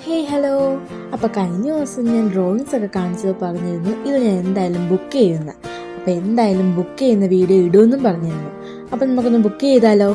Hello. അപ്പോൾ കഴിഞ്ഞ ദിവസം ഞാൻ ഡ്രോയിങ്സ് ഒക്കെ കാണിച്ചത് പറഞ്ഞിരുന്നു ഇത് ഞാൻ എന്തായാലും ബുക്ക് ചെയ്യുന്ന. അപ്പോൾ എന്തായാലും ബുക്ക് ചെയ്യുന്ന വീഡിയോ ഇടുമെന്നും പറഞ്ഞിരുന്നു. അപ്പം നമുക്കൊന്ന് ബുക്ക് ചെയ്താലോ.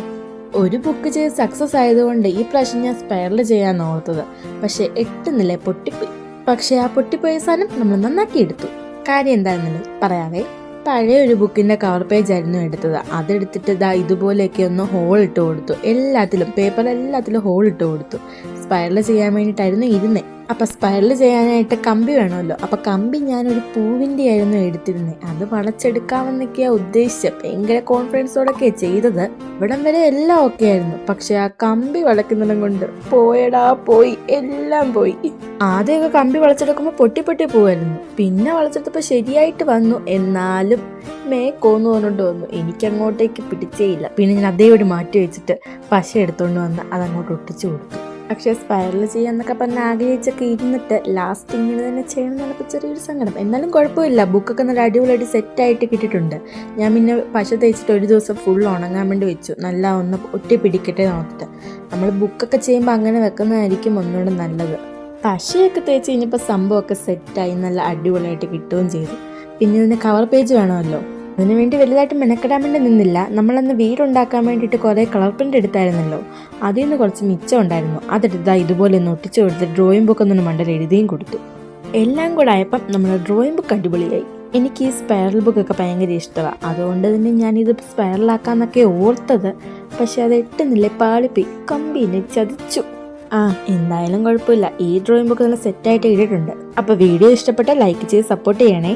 ഒരു ബുക്ക് ചെയ്ത് സക്സസ് ആയതുകൊണ്ട് ഈ പ്രാവശ്യം ഞാൻ സ്പൈറൽ ചെയ്യാൻ ഓർത്തത്. പക്ഷേ എട്ടുന്നില്ലേ, പൊട്ടിപ്പോയി. പക്ഷേ ആ പൊട്ടിപ്പോയ സാധനം നമ്മൾ നന്നാക്കി എടുത്തു. കാര്യം എന്താണെന്നല്ലേ പറയാവേ. പഴയ ഒരു ബുക്കിൻ്റെ കവർ പേജ് ആയിരുന്നു എടുത്തത്. അതെടുത്തിട്ട് ഇതുപോലെയൊക്കെ ഒന്ന് ഹോൾ ഇട്ട് കൊടുത്തു. എല്ലാത്തിലും പേപ്പർ എല്ലാത്തിലും ഹോൾ ഇട്ട് കൊടുത്തു. സ്പൈറൽ ചെയ്യാൻ വേണ്ടിയിട്ടായിരുന്നു ഇരുന്നേ. അപ്പം സ്പൈറൽ ചെയ്യാനായിട്ട് കമ്പി വേണമല്ലോ. അപ്പം കമ്പി ഞാനൊരു പൂവിൻ്റെ ആയിരുന്നു എടുത്തിരുന്നത്. അത് വളച്ചെടുക്കാമെന്നൊക്കെയാണ് ഉദ്ദേശിച്ചത്. ഭയങ്കര കോൺഫിഡൻസോടൊക്കെ ചെയ്തത്. ഇവിടം വരെ എല്ലാം ഓക്കെ ആയിരുന്നു. പക്ഷെ ആ കമ്പി വളയ്ക്കുന്നതും കൊണ്ട് പോയി, എല്ലാം പോയി. ആദ്യമൊക്കെ കമ്പി വളച്ചെടുക്കുമ്പോൾ പൊട്ടി പോവായിരുന്നു. പിന്നെ വളച്ചെടുത്തപ്പോൾ ശരിയായിട്ട് വന്നു. എന്നാലും മേക്കോന്ന് പറഞ്ഞിട്ട് വന്നു. എനിക്കങ്ങോട്ടേക്ക് പിടിച്ചേയില്ല. പിന്നെ ഞാൻ അതേപടി മാറ്റി വെച്ചിട്ട് പശ എടുത്തുകൊണ്ട് വന്ന് അതങ്ങോട്ട് ഒട്ടിച്ചു കൊടുത്തു. പക്ഷേ സ്പൈറൽ ചെയ്യാന്നൊക്കെ പറഞ്ഞ് ആഗ്രഹിച്ചൊക്കെ ഇരുന്നിട്ട് ലാസ്റ്റ് ഇങ്ങനെ തന്നെ ചെയ്യണം എന്നപ്പോൾ ചെറിയൊരു സങ്കടം. എന്നാലും കുഴപ്പമില്ല, ബുക്കൊക്കെ നല്ല അടിപൊളിയായിട്ട് സെറ്റായിട്ട് കിട്ടിയിട്ടുണ്ട്. ഞാൻ പിന്നെ പശ തേച്ചിട്ട് ഒരു ദിവസം ഫുൾ ഉണങ്ങാൻ വേണ്ടി വെച്ചു. നല്ല ഒന്ന് ഒട്ടി പിടിക്കട്ടെ നോക്കിയിട്ട്. നമ്മൾ ബുക്കൊക്കെ ചെയ്യുമ്പോൾ അങ്ങനെ വെക്കുന്നതായിരിക്കും ഒന്നുകൂടെ നല്ലത്. പശയൊക്കെ തേച്ച് കഴിഞ്ഞപ്പോൾ സംഭവമൊക്കെ സെറ്റായി നല്ല അടിപൊളിയായിട്ട് കിട്ടുകയും ചെയ്തു. പിന്നെ ഇതിന് കവർ പേജ് വേണമല്ലോ. അതിനു വേണ്ടി വലുതായിട്ട് മെനക്കെടാൻ വേണ്ടി നിന്നില്ല. നമ്മളന്ന് വീടുണ്ടാക്കാൻ വേണ്ടിയിട്ട് കുറേ കളർ പ്രിൻ്റ് എടുത്തായിരുന്നല്ലോ. അതിൽ നിന്ന് കുറച്ച് മിച്ചം ഉണ്ടായിരുന്നു. അതെടുത്ത് ഇതുപോലെ ഒന്ന് ഒട്ടിച്ചു കൊടുത്ത് ഡ്രോയിങ് ബുക്ക് ഒന്നും മണ്ടൽ എഴുതിയും കൊടുത്തു. എല്ലാം കൂടെ ആയപ്പം നമ്മുടെ ഡ്രോയിങ് ബുക്ക് അടിപൊളിയായി. എനിക്ക് ഈ സ്പൈറൽ ബുക്കൊക്കെ ഭയങ്കര ഇഷ്ടമാണ്. അതുകൊണ്ട് തന്നെ ഞാനിത് സ്പൈറലാക്കാന്നൊക്കെ ഓർത്തത്. പക്ഷെ അത് എട്ടുന്നില്ല, പാളിപ്പോയി, കമ്പിനെ ചതിച്ചു. എന്തായാലും കുഴപ്പമില്ല. ഈ ഡ്രോയിങ് ബുക്ക് നല്ല സെറ്റായിട്ട് ഇട്ടിട്ടുണ്ട്. അപ്പോൾ വീഡിയോ ഇഷ്ടപ്പെട്ടാൽ ലൈക്ക് ചെയ്ത് സപ്പോർട്ട് ചെയ്യണേ.